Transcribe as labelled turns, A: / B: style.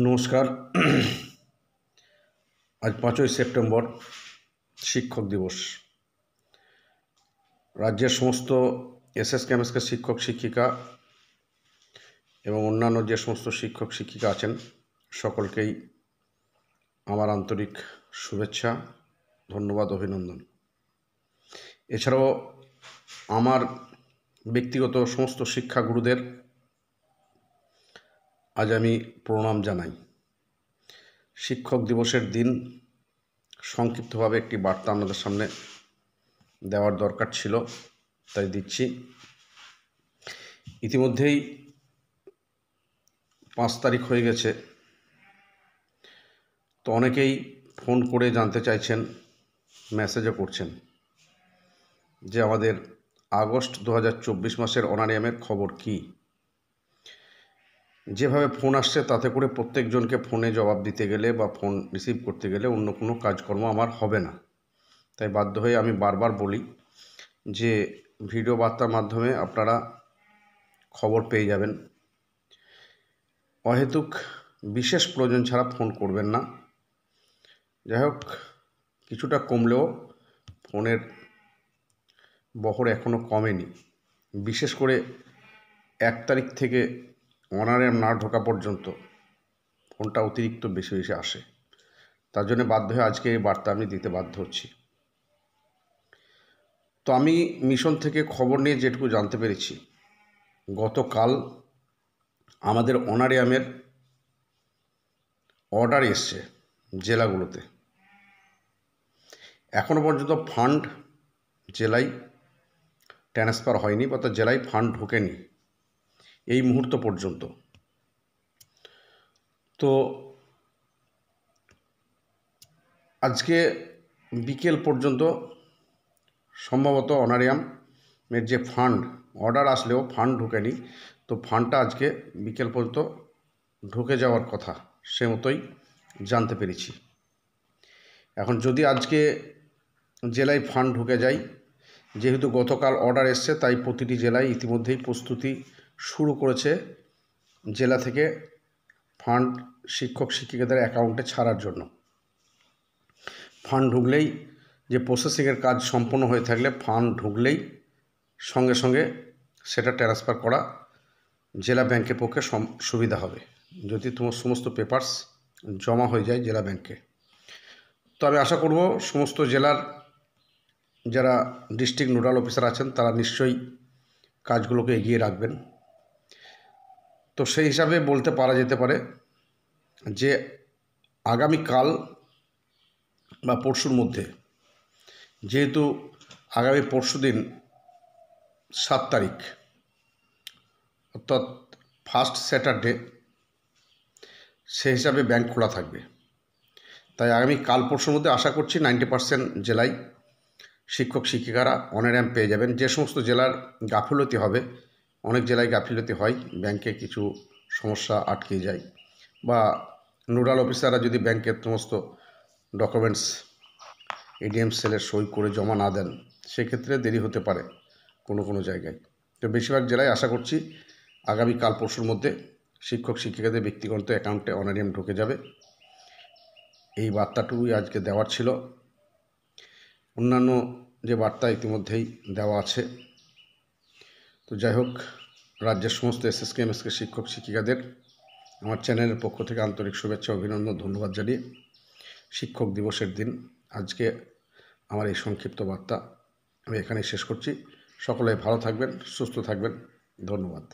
A: নমস্কার। আজ 5ই সেপ্টেম্বর শিক্ষক দিবস। রাজ্যের সমস্ত এসএসকেএমএসকে শিক্ষক শিক্ষিকা এবং অন্যান্য যে সমস্ত শিক্ষক শিক্ষিকা আছেন সকলকেই আমার আন্তরিক শুভেচ্ছা, ধন্যবাদ, অভিনন্দন। এছাড়াও আমার ব্যক্তিগত সমস্ত শিক্ষাগুরুদের আজ আমি প্রণাম জানাই। শিক্ষক দিবসের দিন সংক্ষিপ্তভাবে একটি বার্তা আপনাদের সামনে দেওয়ার দরকার ছিল, তাই দিচ্ছি। ইতিমধ্যেই 5 তারিখ হয়ে গেছে, তো অনেকেই ফোন করে জানতে চাইছেন, মেসেজও করছেন যে আমাদের আগস্ট 2024 মাসের অনারিয়ামের খবর কি। যেভাবে ফোন আসছে তাতে করে প্রত্যেকজনকে ফোনে জবাব দিতে গেলে বা ফোন রিসিভ করতে গেলে অন্য কোনো কাজকর্ম আমার হবে না। তাই বাধ্য হয়ে আমি বারবার বলি যে ভিডিও বার্তার মাধ্যমে আপনারা খবর পেয়ে যাবেন। অহেতুক বিশেষ প্রয়োজন ছাড়া ফোন করবেন না। যাই হোক, কিছুটা কমলেও ফোনের বহর এখনও কমেনি। বিশেষ করে 1 তারিখ থেকে অনারিয়াম না ঢোকা পর্যন্ত ফোনটা অতিরিক্ত বেশি বেশি আসে। তার জন্য বাধ্য হয়ে আজকে এই বার্তা আমি দিতে বাধ্য হচ্ছি। তো আমি মিশন থেকে খবর নিয়ে যেটুকু জানতে পেরেছি, গতকাল আমাদের অনারিয়ামের অর্ডার এসছে জেলাগুলোতে। এখনও পর্যন্ত ফান্ড জেলায় ট্রান্সফার হয়নি বা তার জেলায় ফান্ড ঢোকেনি এই মুহূর্ত পর্যন্ত। তো আজকে বিকেল পর্যন্ত সম্ভবত অনারিয়ামের যে ফান্ড অর্ডার আসলেও ফান্ড ঢোকেনি, তো ফান্ডটা আজকে বিকেল পর্যন্ত ঢুকে যাওয়ার কথা, সে মতোই জানতে পেরেছি। এখন যদি আজকে জেলায় ফান্ড ঢুকে যায়, যেহেতু গতকাল অর্ডার এসছে, তাই প্রতিটি জেলায় ইতিমধ্যেই প্রস্তুতি শুরু করেছে জেলা থেকে ফান্ড শিক্ষক শিক্ষিকাদের অ্যাকাউন্টে ছাড়ার জন্য। ফান্ড ঢুকলেই, যে প্রসেসিংয়ের কাজ সম্পন্ন হয়ে থাকলে ফান্ড ঢুকলেই সঙ্গে সঙ্গে সেটা ট্রান্সফার করা জেলা ব্যাংকের পক্ষে সুবিধা হবে, যদি তোমার সমস্ত পেপারস জমা হয়ে যায় জেলা ব্যাংকে। তো আমি আশা করব সমস্ত জেলার যারা ডিস্ট্রিক্ট নোডাল অফিসার আছেন তারা নিশ্চয়ই কাজগুলোকে এগিয়ে রাখবেন। তো সেই হিসাবে বলতে পারা যেতে পারে যে আগামীকাল বা পরশুর মধ্যে, যেহেতু আগামী পরশু দিন 7 তারিখ অর্থাৎ ফার্স্ট স্যাটারডে, সেই হিসাবে ব্যাংক খোলা থাকবে। তাই আগামী কাল পরশুর মধ্যে আশা করছি 90% জেলায় শিক্ষক শিক্ষিকারা অনারিয়াম পেয়ে যাবেন। যে সমস্ত জেলার গাফিলতি হবে, অনেক জেলায় গাফিলতি হয়, ব্যাংকে কিছু সমস্যা আটকে যায়, বা নোডাল অফিসাররা যদি ব্যাংকের সমস্ত ডকুমেন্টস এডিএম সেলের সই করে জমা না দেন, সেক্ষেত্রে দেরি হতে পারে কোনো কোনো জায়গায়। তো বেশিরভাগ জেলায় আশা করছি আগামী কাল পরশুর মধ্যে শিক্ষক শিক্ষিকাদের ব্যক্তিগত অ্যাকাউন্টে অনারিয়াম ঢুকে যাবে। এই বার্তাটুকুই আজকে দেওয়ার ছিল। অন্যান্য যে বার্তা ইতিমধ্যেই দেওয়া আছে। তো যাই হোক, রাজ্যের সমস্ত এসএসকেএমএসকে শিক্ষক শিক্ষিকাদের আমার চ্যানেলের পক্ষ থেকে আন্তরিক শুভেচ্ছা, অভিনন্দন, ধন্যবাদ জানিয়ে শিক্ষক দিবসের দিন আজকে আমার এই সংক্ষিপ্ত বার্তা আমি এখানেই শেষ করছি। সকলে ভালো থাকবেন, সুস্থ থাকবেন। ধন্যবাদ।